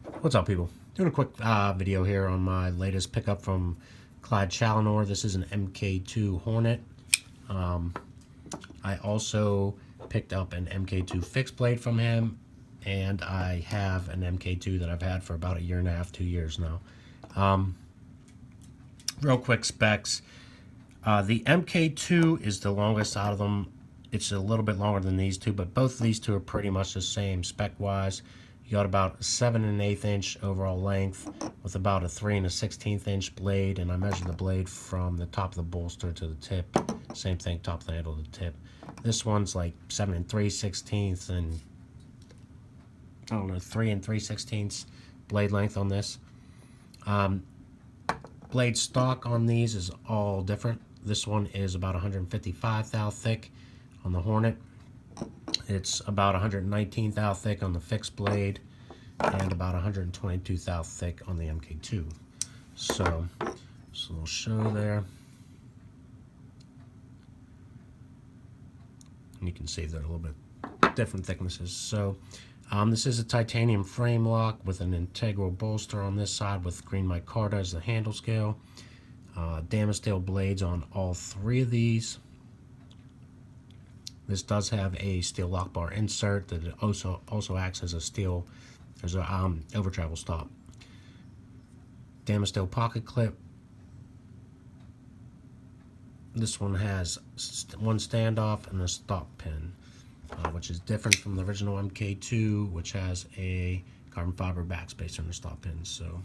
What's up, people? Doing a quick video here on my latest pickup from Clyde Challenor. This is an MK2 Hornet. I also picked up an MK2 fixed blade from him, and I have an MK2 that I've had for about a year and a half, 2 years now. Real quick specs. The MK2 is the longest out of them. It's a little bit longer than these two, but both of these two are pretty much the same spec-wise. You got about a 7 1/8 inch overall length with about a 3 1/16 inch blade, and I measured the blade from the top of the bolster to the tip. Same thing, top of the handle to the tip. This one's like 7 3/16 and I don't know, 3 3/16 blade length on this. Blade stock on these is all different. This one is about 155 thou thick on the Hornet. It's about 119 thou thick on the fixed blade and about 122 thou thick on the MK2. So, just a little show there. And you can see they're a little bit different thicknesses. So, this is a titanium frame lock with an integral bolster on this side with green micarta as the handle scale. Damasteel blades on all three of these. This does have a steel lock bar insert that also acts as a steel, there's a over travel stop. Damasteel pocket clip. This one has one standoff and a stop pin, which is different from the original MK2, which has a carbon fiber backspacer and a stop pin. So,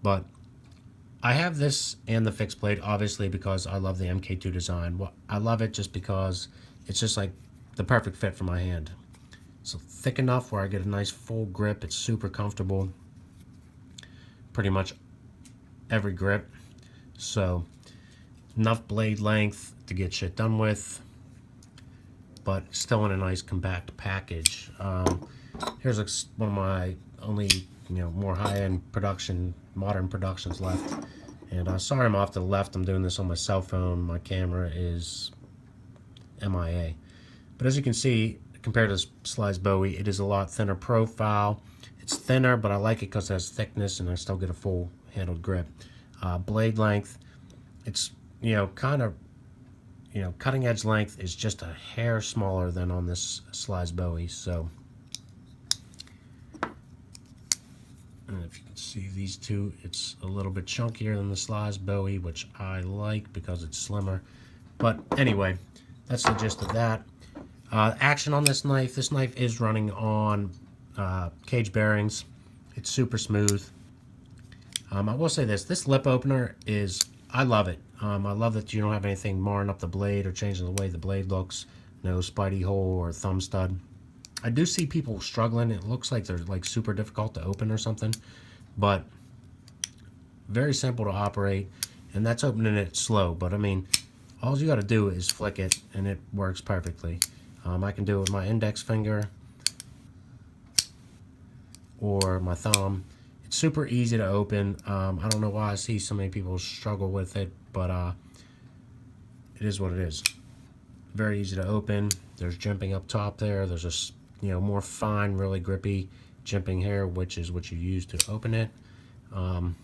but I have this and the fixed blade obviously because I love the MK2 design. I love it just because it's just like the perfect fit for my hand. It's thick enough where I get a nice full grip. It's super comfortable. Pretty much every grip. So enough blade length to get shit done with, but still in a nice compact package. Here's one of my only more high-end modern productions left. And sorry I'm off to the left. I'm doing this on my cell phone. My camera is MIA. But as you can see, compared to Sly's Bowie, it is a lot thinner profile. It's thinner, but I like it because it has thickness and I still get a full handled grip. Blade length, it's kind of cutting edge length is just a hair smaller than on this Sly's Bowie. So, and if you can see these two, it's a little bit chunkier than the Sly's Bowie, which I like because it's slimmer. But anyway, that's the gist of that. Action on this knife. This knife is running on cage bearings. It's super smooth. I will say this lip opener is, I love it. I love that you don't have anything marring up the blade or changing the way the blade looks. No spidey hole or thumb stud. I do see people struggling. It looks like they're like super difficult to open or something, but very simple to operate, and that's opening it slow. But I mean, all you got to do is flick it and it works perfectly. I can do it with my index finger or my thumb. It's super easy to open. I don't know why I see so many people struggle with it, but it is what it is. Very easy to open. There's jimping up top there. There's a more fine, really grippy jimping here, which is what you use to open it, and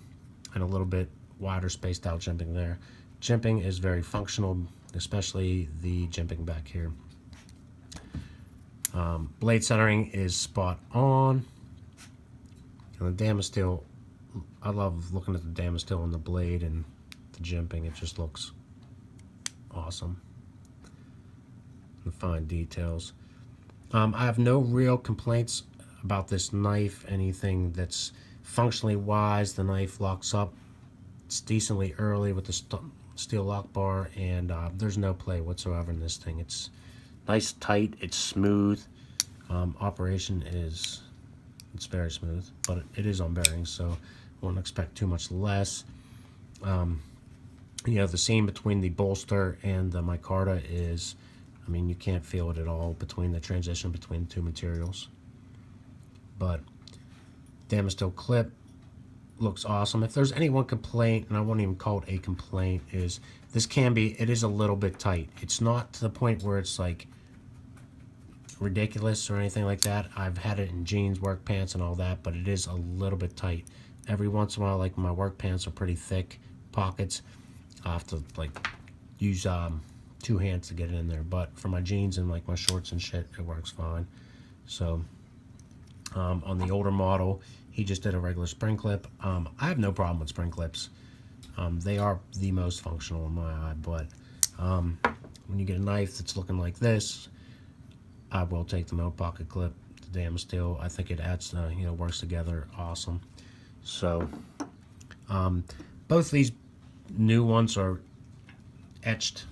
a little bit wider spaced out jimping there. Jimping is very functional, especially the jimping back here. Blade centering is spot on. And the Damasteel, I love looking at the Damasteel on the blade and the jimping. It just looks awesome. The fine details. I have no real complaints about this knife. Anything that's functionally wise. The knife locks up. It's decently early with the steel lock bar, and there's no play whatsoever in this thing. It's nice, tight. It's smooth. Operation is, it's very smooth, but it is on bearings, so I won't expect too much less. The seam between the bolster and the micarta is, I mean, you can't feel it at all between the transition between the two materials. But Damasteel clip looks awesome. If there's any one complaint, and I won't even call it a complaint, is it is a little bit tight. It's not to the point where it's like ridiculous or anything like that. I've had it in jeans, work pants, and all that, but it is a little bit tight. Every once in a while, like my work pants are pretty thick pockets, I have to like use two hands to get it in there. But for my jeans and like my shorts and shit, it works fine. So on the older model, he just did a regular spring clip. I have no problem with spring clips. They are the most functional in my eye, but when you get a knife that's looking like this, I will take the no pocket clip, the damn steel. I think it adds, works together awesome. So both these new ones are etched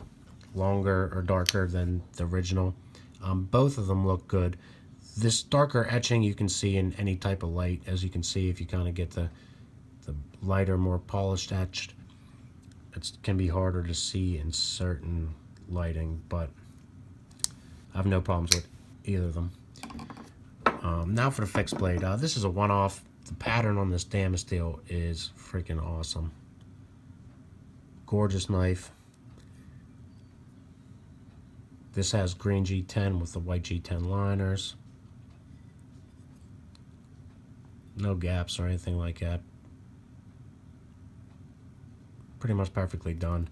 longer or darker than the original. Both of them look good. This darker etching you can see in any type of light, as you can see if you kind of get the lighter, more polished etched. It can be harder to see in certain lighting, but I have no problems with either of them. Now for the fixed blade. This is a one-off. The pattern on this damn steel is freaking awesome. Gorgeous knife. This has green G10 with the white G10 liners. No gaps or anything like that. Pretty much perfectly done.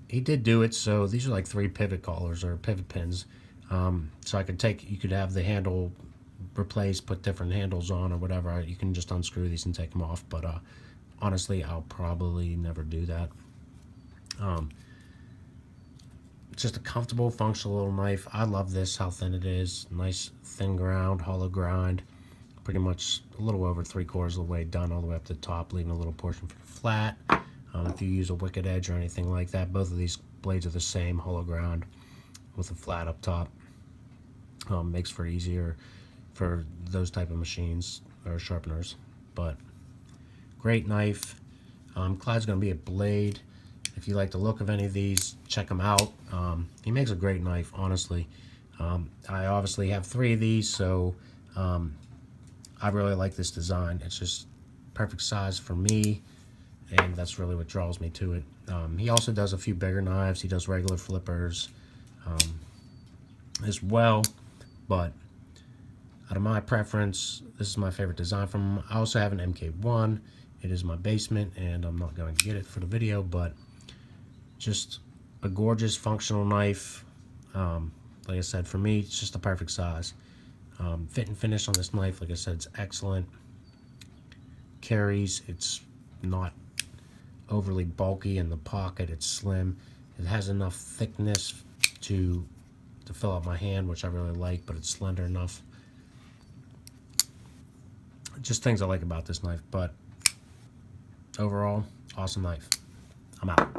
He did do it so these are like 3 pivot collars or pivot pins. So you could have the handle replaced, put different handles on or whatever. You can just unscrew these and take them off, but honestly, I'll probably never do that. It's just a comfortable, functional little knife. I love this, how thin it is. Nice thin ground, hollow grind. Pretty much a little over 3/4 of the way done, all the way up to the top, leaving a little portion for the flat. If you use a wicked edge or anything like that, both of these blades are the same, hollow ground with a flat up top. Makes for easier for those type of machines or sharpeners. But great knife. Clyde's going to be a blade. If you like the look of any of these, check him out. He makes a great knife, honestly. I obviously have 3 of these, so I really like this design. It's just perfect size for me, and that's really what draws me to it. He also does a few bigger knives. He does regular flippers as well, but out of my preference, this is my favorite design from him. I also have an MK1. It is in my basement, and I'm not going to get it for the video, but just a gorgeous functional knife. Like I said, for me, it's just the perfect size. Fit and finish on this knife, like I said, it's excellent. Carries, it's not overly bulky in the pocket, it's slim. It has enough thickness to fill up my hand, which I really like, but it's slender enough. Just things I like about this knife, but overall, awesome knife. I'm out.